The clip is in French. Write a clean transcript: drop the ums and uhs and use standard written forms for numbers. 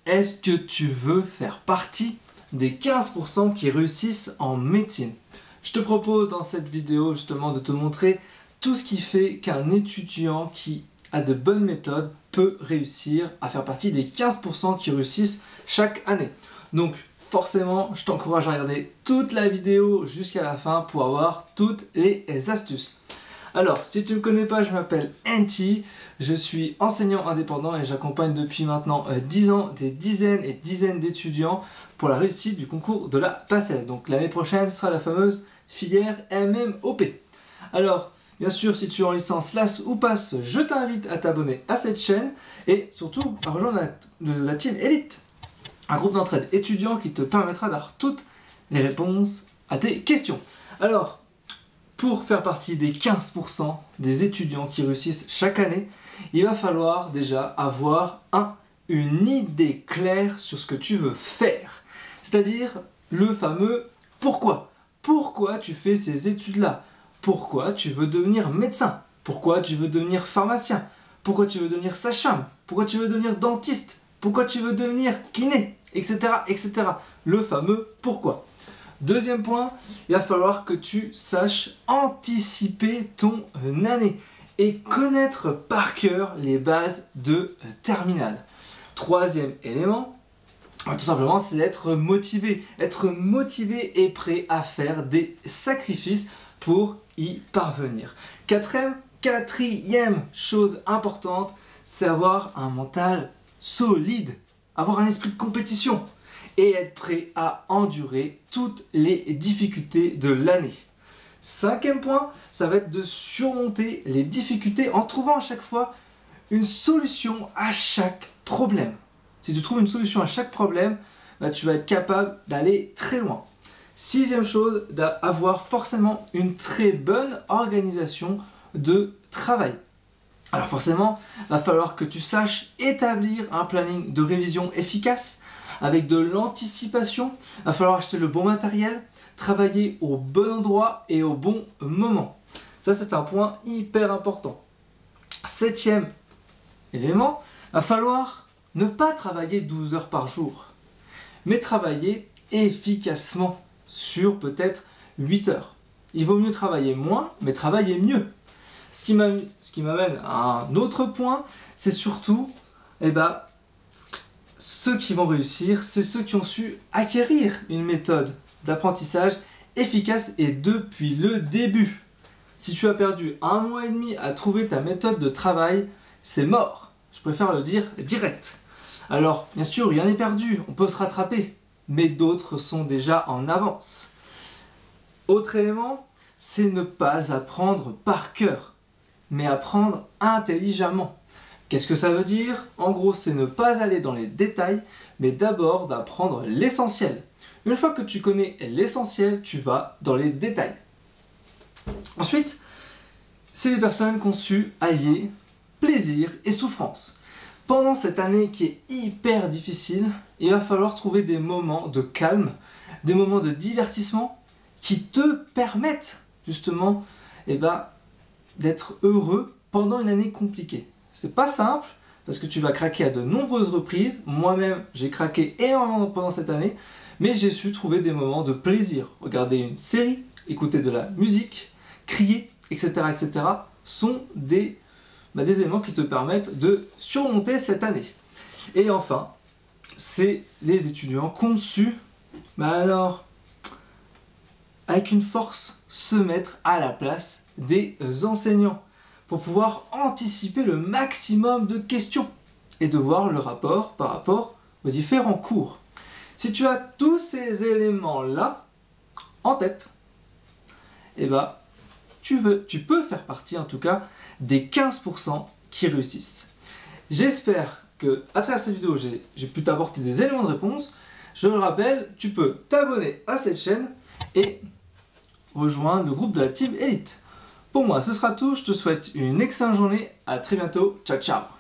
Est-ce que tu veux faire partie des 15% qui réussissent en médecine? Je te propose dans cette vidéo justement de te montrer tout ce qui fait qu'un étudiant qui a de bonnes méthodes peut réussir à faire partie des 15% qui réussissent chaque année. Donc forcément, je t'encourage à regarder toute la vidéo jusqu'à la fin pour avoir toutes les astuces. Alors, si tu ne me connais pas, je m'appelle NT, je suis enseignant indépendant et j'accompagne depuis maintenant 10 ans des dizaines et dizaines d'étudiants pour la réussite du concours de la PACEL. Donc l'année prochaine, ce sera la fameuse filière MMOP. Alors, bien sûr, si tu es en licence LAS ou PASS, je t'invite à t'abonner à cette chaîne et surtout à rejoindre la Team Elite, un groupe d'entraide étudiant qui te permettra d'avoir toutes les réponses à tes questions. Alors, pour faire partie des 15% des étudiants qui réussissent chaque année, il va falloir déjà avoir une idée claire sur ce que tu veux faire. C'est-à-dire le fameux pourquoi. Pourquoi tu fais ces études-là? Pourquoi tu veux devenir médecin? Pourquoi tu veux devenir pharmacien? Pourquoi tu veux devenir sage-femme? Pourquoi tu veux devenir dentiste? Pourquoi tu veux devenir kiné? Etc. etc. Le fameux pourquoi. Deuxième point, il va falloir que tu saches anticiper ton année et connaître par cœur les bases de terminale. Troisième élément, tout simplement, c'est être motivé et prêt à faire des sacrifices pour y parvenir. Quatrième chose importante, c'est avoir un mental solide, avoir un esprit de compétition et être prêt à endurer toutes les difficultés de l'année. Cinquième point, ça va être de surmonter les difficultés en trouvant à chaque fois une solution à chaque problème. Si tu trouves une solution à chaque problème, tu vas être capable d'aller très loin. Sixième chose, d'avoir forcément une très bonne organisation de travail. Alors forcément, il va falloir que tu saches établir un planning de révision efficace avec de l'anticipation. Il va falloir acheter le bon matériel, travailler au bon endroit et au bon moment. Ça, c'est un point hyper important. Septième élément, il va falloir ne pas travailler 12 heures par jour, mais travailler efficacement sur peut-être 8 heures. Il vaut mieux travailler moins, mais travailler mieux. Ce qui m'amène à un autre point, c'est surtout ceux qui vont réussir, c'est ceux qui ont su acquérir une méthode d'apprentissage efficace et depuis le début. Si tu as perdu 1 mois et demi à trouver ta méthode de travail, c'est mort. Je préfère le dire direct. Alors, bien sûr, rien n'est perdu, on peut se rattraper, mais d'autres sont déjà en avance. Autre élément, c'est ne pas apprendre par cœur, mais apprendre intelligemment. Qu'est-ce que ça veut dire? En gros, c'est ne pas aller dans les détails, mais d'abord d'apprendre l'essentiel. Une fois que tu connais l'essentiel, tu vas dans les détails. Ensuite, c'est les personnes qui ont su allier plaisir et souffrance. Pendant cette année qui est hyper difficile, il va falloir trouver des moments de calme, des moments de divertissement qui te permettent justement d'être heureux pendant une année compliquée. C'est pas simple parce que tu vas craquer à de nombreuses reprises. Moi-même, j'ai craqué énormément pendant cette année, mais j'ai su trouver des moments de plaisir. Regarder une série, écouter de la musique, crier, etc. sont des éléments qui te permettent de surmonter cette année. Et enfin, c'est les étudiants qui ont su, avec une force, se mettre à la place des enseignants pour pouvoir anticiper le maximum de questions et de voir le rapport par rapport aux différents cours. Si tu as tous ces éléments-là en tête, tu peux faire partie en tout cas des 15% qui réussissent. J'espère que à travers cette vidéo, j'ai pu t'apporter des éléments de réponse. Je le rappelle, tu peux t'abonner à cette chaîne et rejoindre le groupe de la Team Elite. Pour moi, ce sera tout. Je te souhaite une excellente journée. À très bientôt. Ciao, ciao.